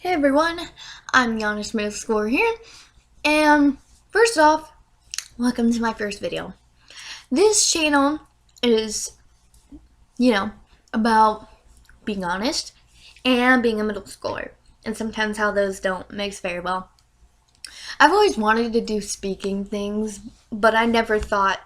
Hey everyone, I'm Giannis Middle Schooler here, and first off, welcome to my first video. This channel is, about being honest and being a middle schooler, and sometimes how those don't mix very well. I've always wanted to do speaking things, but I never thought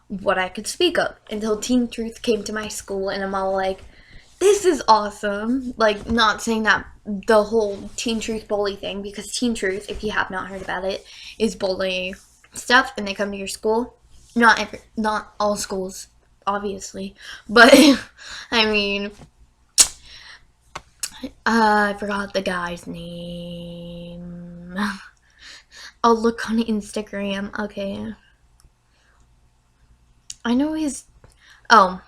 what I could speak of until Teen Truth came to my school, and I'm all like, this is awesome. Like, not saying that the whole Teen Truth bully thing, because Teen Truth, if you have not heard about it, is bully stuff, and they come to your school. Not all schools, obviously, but I mean, I forgot the guy's name. I'll look on Instagram. Okay, I know his. Oh,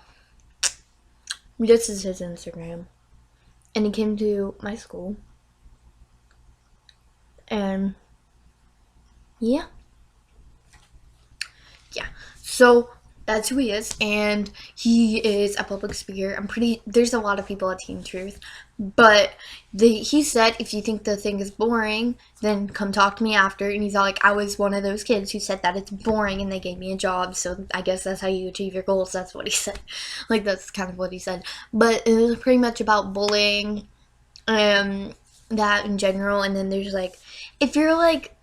this is his Instagram. And he came to my school. And yeah. So that's who he is. And he is a public speaker. There's a lot of people at Teen Truth. But he said, if you think the thing is boring, then come talk to me after. And he's all like, I was one of those kids who said that it's boring and they gave me a job. So I guess that's how you achieve your goals. That's what he said. Like, that's kind of what he said. But it was pretty much about bullying. That in general. And then there's like, if you're like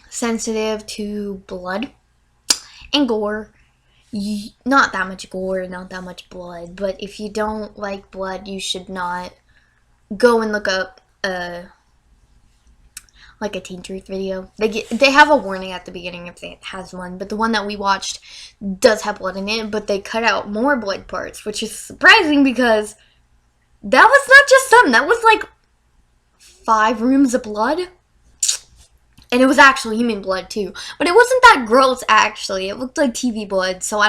sensitive to blood and gore, not that much gore, not that much blood, but if you don't like blood, you should not go and look up like a Teen Truth video. They have a warning at the beginning if it has one, but the one that we watched does have blood in it, but they cut out more blood parts, which is surprising because that was not just some, that was like 5 rooms of blood. And it was actually human blood too. But it wasn't that gross actually. It looked like TV blood, so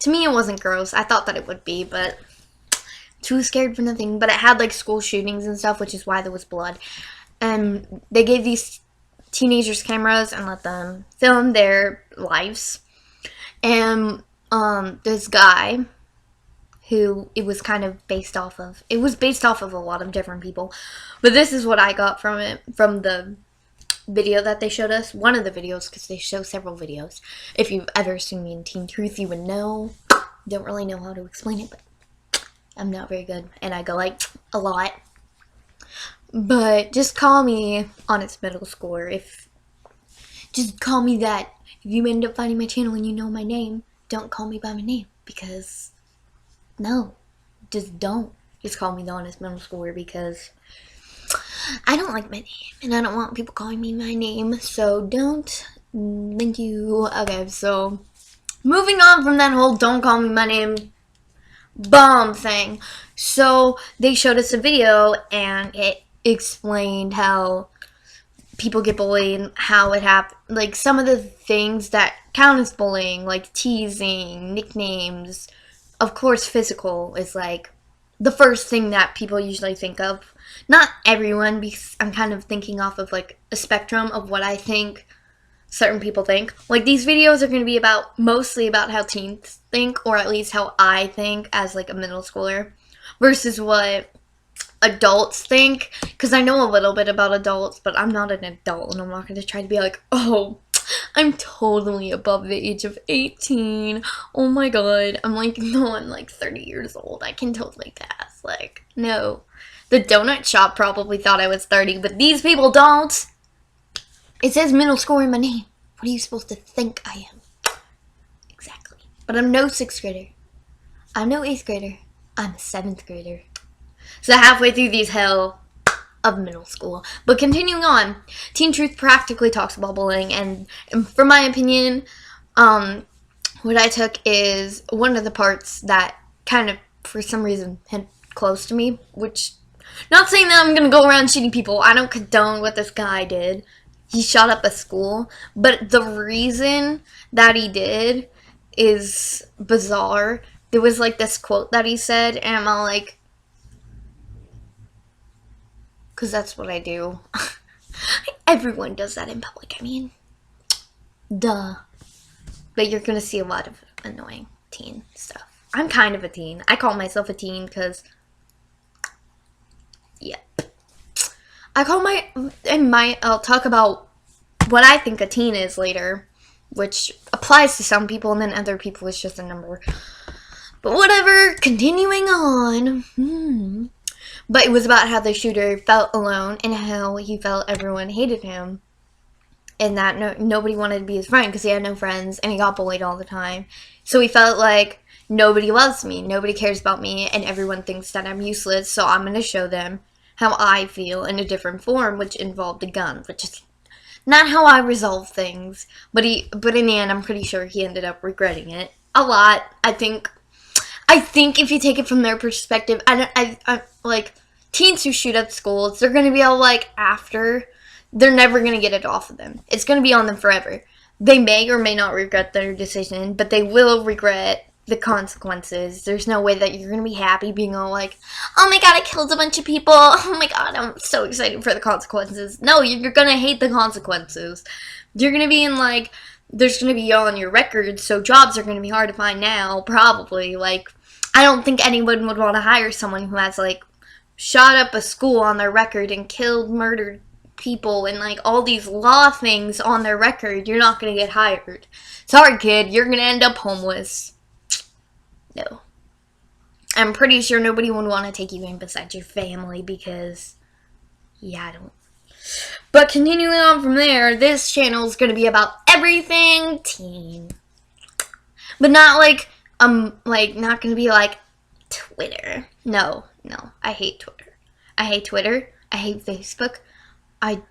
to me it wasn't gross. I thought that it would be, but too scared for nothing. But it had like school shootings and stuff, which is why there was blood. And they gave these teenagers cameras and let them film their lives. And this guy who it was kind of based off of. It was based off of a lot of different people. But this is what I got from it, from the video that they showed us. One of the videos, because they show several videos. If you've ever seen me in Teen Truth, you would know. Don't really know how to explain it, but I'm not very good. And I go like a lot. But just call me Honest Middle Schooler. Just call me that. If you end up finding my channel and you know my name, don't call me by my name. Because, no. Just don't. Just call me the Honest Middle Schooler because I don't like my name, and I don't want people calling me my name, so don't. Thank you. Okay, so moving on from that whole don't call me my name bomb thing. So they showed us a video, and it explained how people get bullied, how it happened, like some of the things that count as bullying, like teasing, nicknames. Of course, physical is like the first thing that people usually think of. Not everyone, because I'm kind of thinking off of like a spectrum of what I think certain people think. Like, these videos are going to be mostly about how teens think, or at least how I think as like a middle schooler, versus what adults think, because I know a little bit about adults, but I'm not an adult, and I'm not going to try to be like, oh, I'm totally above the age of 18. Oh my god. I'm like, no, I'm like 30 years old. I can totally pass. Like, no. The donut shop probably thought I was 30, but these people don't. It says middle schooler in my name. What are you supposed to think I am? Exactly. But I'm no 6th grader. I'm no 8th grader. I'm a 7th grader. So halfway through these hell of middle school. But continuing on, Teen Truth practically talks about bullying, and from my opinion, what I took is one of the parts that kind of, for some reason, hit close to me, which, not saying that I'm gonna go around shooting people. I don't condone what this guy did. He shot up a school, but the reason that he did is bizarre. There was like this quote that he said, and I'm all like, because that's what I do. Everyone does that in public, I mean, duh. But you're gonna see a lot of annoying teen stuff. I'm kind of a teen. I call myself a teen because, yep. I'll talk about what I think a teen is later, which applies to some people, and then other people it's just a number. But whatever, continuing on. But it was about how the shooter felt alone and how he felt everyone hated him. And that nobody wanted to be his friend because he had no friends and he got bullied all the time. So he felt like nobody loves me, nobody cares about me, and everyone thinks that I'm useless. So I'm going to show them how I feel in a different form, which involved a gun, which is not how I resolve things. But in the end, I'm pretty sure he ended up regretting it a lot. I think if you take it from their perspective, I like teens who shoot up schools, they're going to be all like after. They're never going to get it off of them. It's going to be on them forever. They may or may not regret their decision, but they will regret the consequences. There's no way that you're going to be happy being all like, oh my god, I killed a bunch of people. Oh my god, I'm so excited for the consequences. No, you're going to hate the consequences. You're going to be in like, there's going to be on your record, so jobs are going to be hard to find now, probably. Like, I don't think anyone would want to hire someone who has like shot up a school on their record and killed, murdered people and like all these law things on their record. You're not going to get hired. Sorry, kid, you're going to end up homeless. No. I'm pretty sure nobody would want to take you in besides your family because, yeah, I don't. But continuing on from there, this channel is going to be about everything teen. But not like, not going to be like Twitter. No, I hate Twitter. I hate Twitter. I hate Facebook. I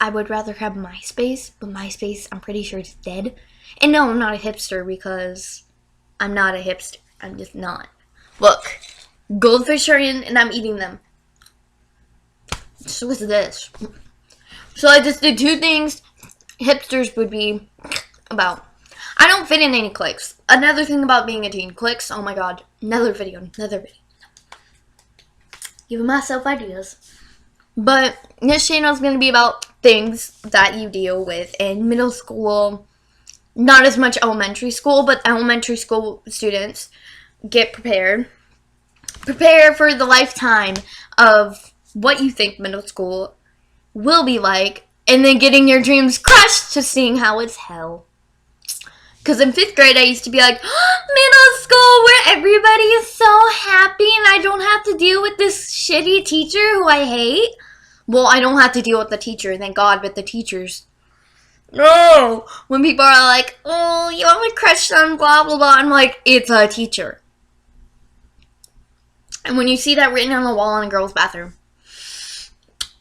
would rather have MySpace, but MySpace, I'm pretty sure it's dead. And no, I'm not a hipster because I'm not a hipster. I'm just not. Look, goldfish are in and I'm eating them. So what's this? So I just did two things hipsters would be about. I don't fit in any cliques. Another thing about being a teen, cliques, oh my god. Another video. Giving myself ideas. But this channel is going to be about things that you deal with in middle school. Not as much elementary school, but elementary school students get prepared. Prepare for the lifetime of what you think middle school will be like. And then getting your dreams crushed to seeing how it's hell. Because in 5th grade, I used to be like, middle school where everybody is so happy and I don't have to deal with this shitty teacher who I hate. Well, I don't have to deal with the teacher, thank God, but the teachers. No! When people are like, oh, you have a crush on blah, blah, blah, I'm like, it's a teacher. And when you see that written on the wall in a girl's bathroom,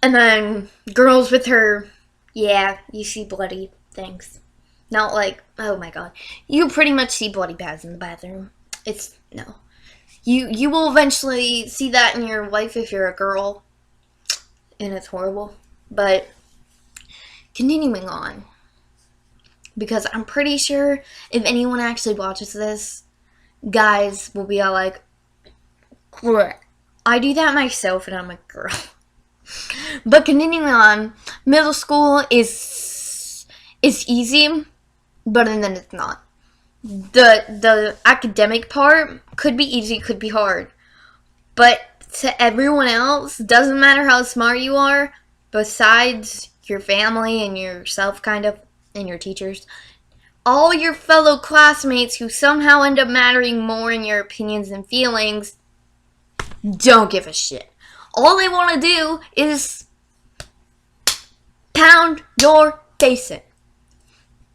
and then girls with her, yeah, you see bloody things. Not like, oh my god. You pretty much see bloody pads in the bathroom. It's, no. You will eventually see that in your life if you're a girl. And it's horrible. But continuing on. Because I'm pretty sure if anyone actually watches this, guys will be all like, I do that myself and I'm a girl. But continuing on, middle school is easy, but then it's not. The academic part could be easy, could be hard. But to everyone else, doesn't matter how smart you are, besides your family and yourself kind of, and your teachers, all your fellow classmates who somehow end up mattering more in your opinions and feelings, don't give a shit. All they want to do is pound your face in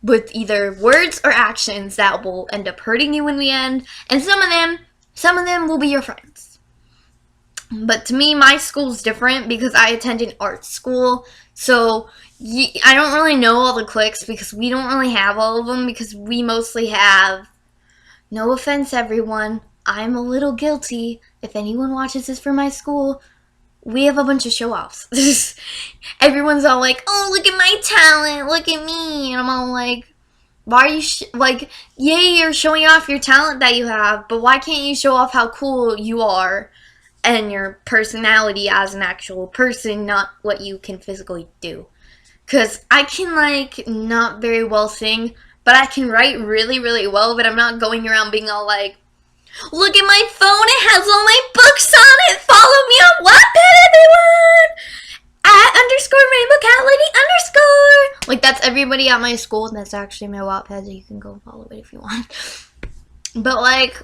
with either words or actions that will end up hurting you in the end, and some of them will be your friends. But to me, my school's different because I attend an art school, so I don't really know all the cliques because we don't really have all of them because we mostly have, no offense everyone, I'm a little guilty. If anyone watches this from my school, we have a bunch of show-offs. Everyone's all like, oh, look at my talent, look at me. And I'm all like, why are you, yay, you're showing off your talent that you have, but why can't you show off how cool you are and your personality as an actual person, not what you can physically do? Because I can, not very well sing, but I can write really, really well, but I'm not going around being all like, look at my phone, it has all my books on it, follow me on Wattpad, everyone! that's everybody at my school, and that's actually my Wattpad, so you can go follow it if you want. But, like,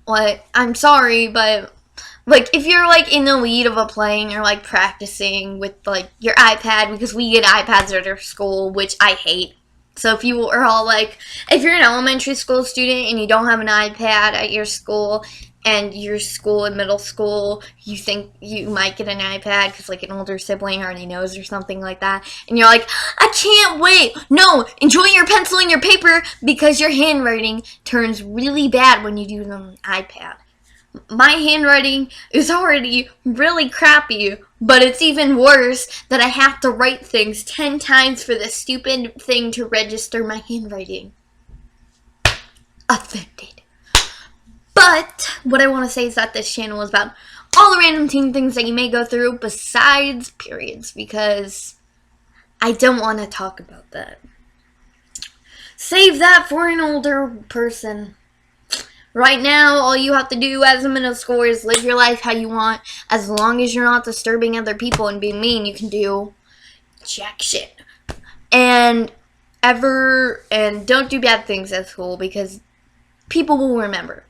like, I'm sorry, but, like, if you're, like, in the lead of a play and you're, like, practicing with, like, your iPad, because we get iPads at our school, which I hate. So if you are all, like, if you're an elementary school student and you don't have an iPad at your school, and your school in middle school, you think you might get an iPad because, like, an older sibling already knows or something like that, and you're like, I can't wait. No, enjoy your pencil and your paper because your handwriting turns really bad when you do it on an iPad. My handwriting is already really crappy, but it's even worse that I have to write things 10 times for this stupid thing to register my handwriting. Offended. But what I want to say is that this channel is about all the random teen things that you may go through besides periods, because I don't want to talk about that. Save that for an older person. Right now, all you have to do as a middle schooler is live your life how you want. As long as you're not disturbing other people and being mean, you can do jack shit. And don't do bad things at school, because people will remember.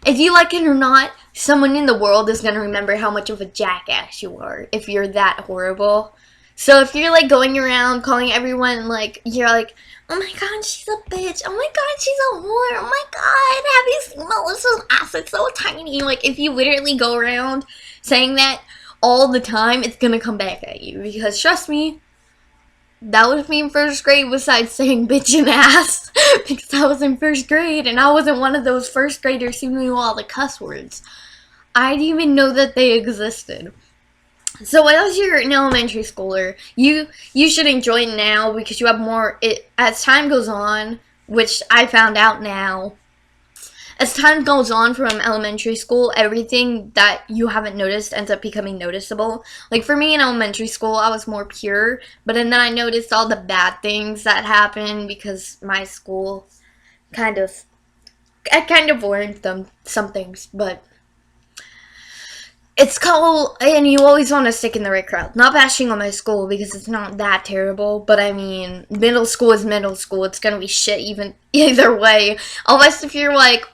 If you like it or not, someone in the world is going to remember how much of a jackass you are if you're that horrible. So if you're, like, going around calling everyone, like, you're like, oh my god, she's a bitch. Oh my god, she's a whore. Oh my god, have you seen Melissa's ass? It's so tiny. Like, if you literally go around saying that all the time, it's going to come back at you. Because trust me, that was me in first grade besides saying bitch and ass. Because I was in first grade and I wasn't one of those first graders who knew all the cuss words. I didn't even know that they existed. So as you're an elementary schooler, you should enjoy it now because you have more, as time goes on, which I found out now. As time goes on from elementary school, everything that you haven't noticed ends up becoming noticeable. Like for me in elementary school, I was more pure, but then I noticed all the bad things that happened because my school I kind of learned them some things, but it's cool, and you always want to stick in the right crowd. Not bashing on my school because it's not that terrible, but I mean, middle school is middle school. It's gonna be shit either way. Unless if you're like,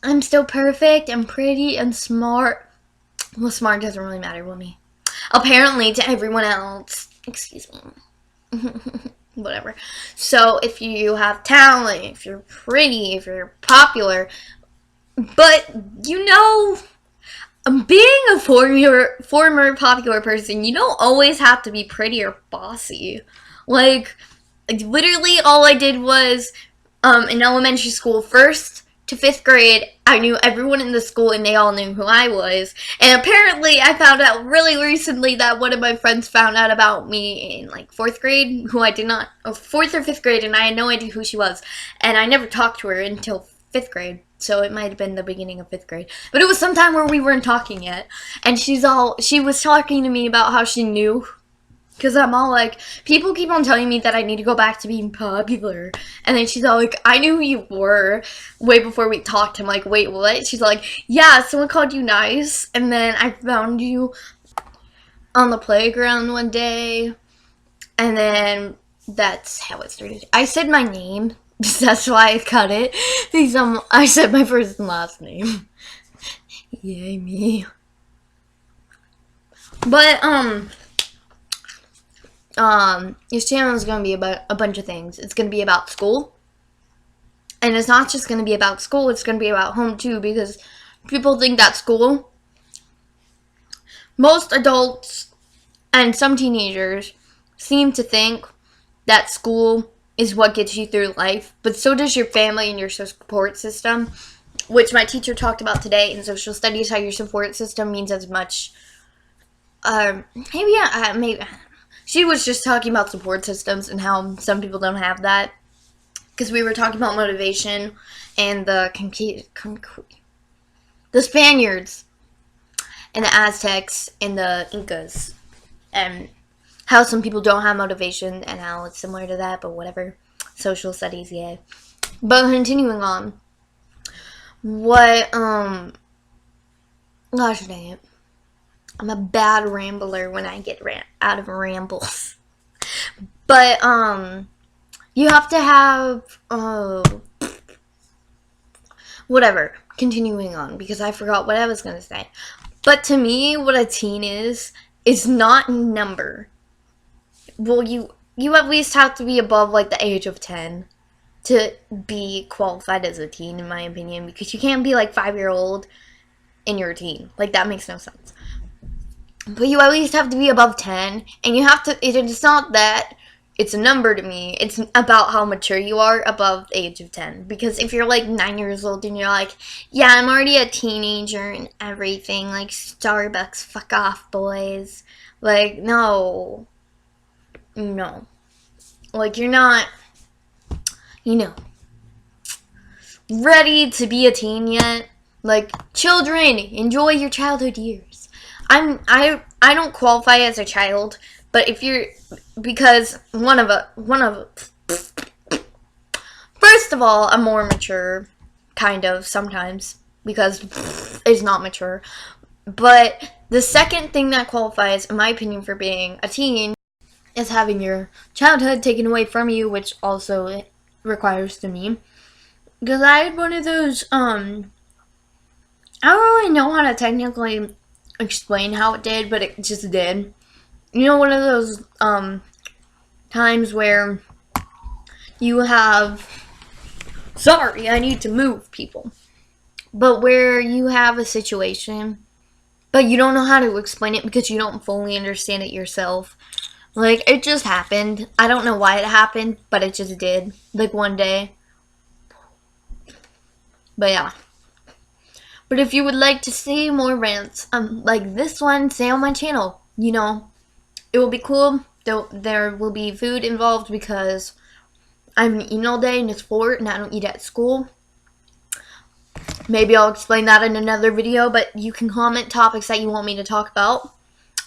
I'm still perfect, I'm pretty, and smart. Well, smart doesn't really matter with me. Apparently to everyone else. Excuse me. Whatever. So if you have talent, if you're pretty, if you're popular, but you know, being a former popular person, you don't always have to be pretty or bossy. Like, literally all I did was, in elementary school, 1st to 5th grade, I knew everyone in the school and they all knew who I was. And apparently I found out really recently that one of my friends found out about me in like 4th grade, 4th or 5th grade, and I had no idea who she was. And I never talked to her until 5th grade. So it might have been the beginning of 5th grade. But it was sometime where we weren't talking yet. And she was talking to me about how she knew. Because I'm all like, people keep on telling me that I need to go back to being popular. And then she's all like, I knew who you were way before we talked. I'm like, wait, what? She's like, yeah, someone called you nice. And then I found you on the playground one day. And then that's how it started. I said my name. That's why I cut it. Because I said my first and last name. Yay, me. But, this channel is going to be about a bunch of things. It's going to be about school. And it's not just going to be about school. It's going to be about home, too. Because people think that school, most adults and some teenagers seem to think that school is what gets you through life. But so does your family and your support system. Which my teacher talked about today in social studies. How your support system means as much. Maybe. She was just talking about support systems and how some people don't have that. Because we were talking about motivation and the Spaniards and the Aztecs and the Incas. And how some people don't have motivation and how it's similar to that, but whatever. Social studies, yeah. But continuing on. Gosh dang it. I'm a bad rambler when I get out of rambles. But you have to have whatever. Continuing on, because I forgot what I was gonna say. But to me, what a teen is not number. Well, you at least have to be above like the age of 10 to be qualified as a teen, in my opinion, because you can't be like 5-year-old and you're a teen. Like, that makes no sense. But you at least have to be above 10, and you have to, it's not that it's a number to me, it's about how mature you are above the age of 10. Because if you're like 9 years old and you're like, yeah, I'm already a teenager and everything, like Starbucks, fuck off, boys. Like, no. No. Like, you're not, ready to be a teen yet. Like, children, enjoy your childhood years. I don't qualify as a child, but if you're, because first of all, I'm more mature, kind of, sometimes, because it's not mature. But the second thing that qualifies, in my opinion, for being a teen is having your childhood taken away from you, which also requires to me. Because I had one of those, I don't really know how to technically explain how it did, but it just did. You know, one of those, times where you have, sorry, I need to move, people. But where you have a situation, but you don't know how to explain it because you don't fully understand it yourself. Like, it just happened. I don't know why it happened, but it just did. Like, one day. But yeah. But if you would like to see more rants, like this one, stay on my channel. You know, it will be cool. There will be food involved because I haven't eaten all day and it's 4 and I don't eat at school. Maybe I'll explain that in another video, but you can comment topics that you want me to talk about.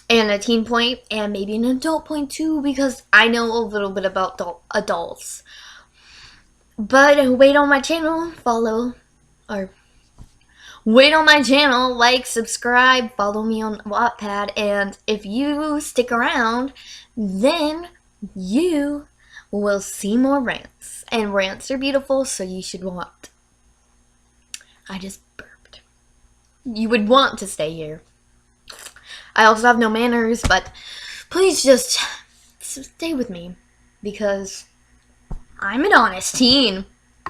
And a teen point, and maybe an adult point too, because I know a little bit about adults. But wait on my channel, wait on my channel, like, subscribe, follow me on Wattpad, and if you stick around, then you will see more rants. And rants are beautiful, so you should want. I just burped. You would want to stay here. I also have no manners, but please just stay with me, because I'm an honest teen.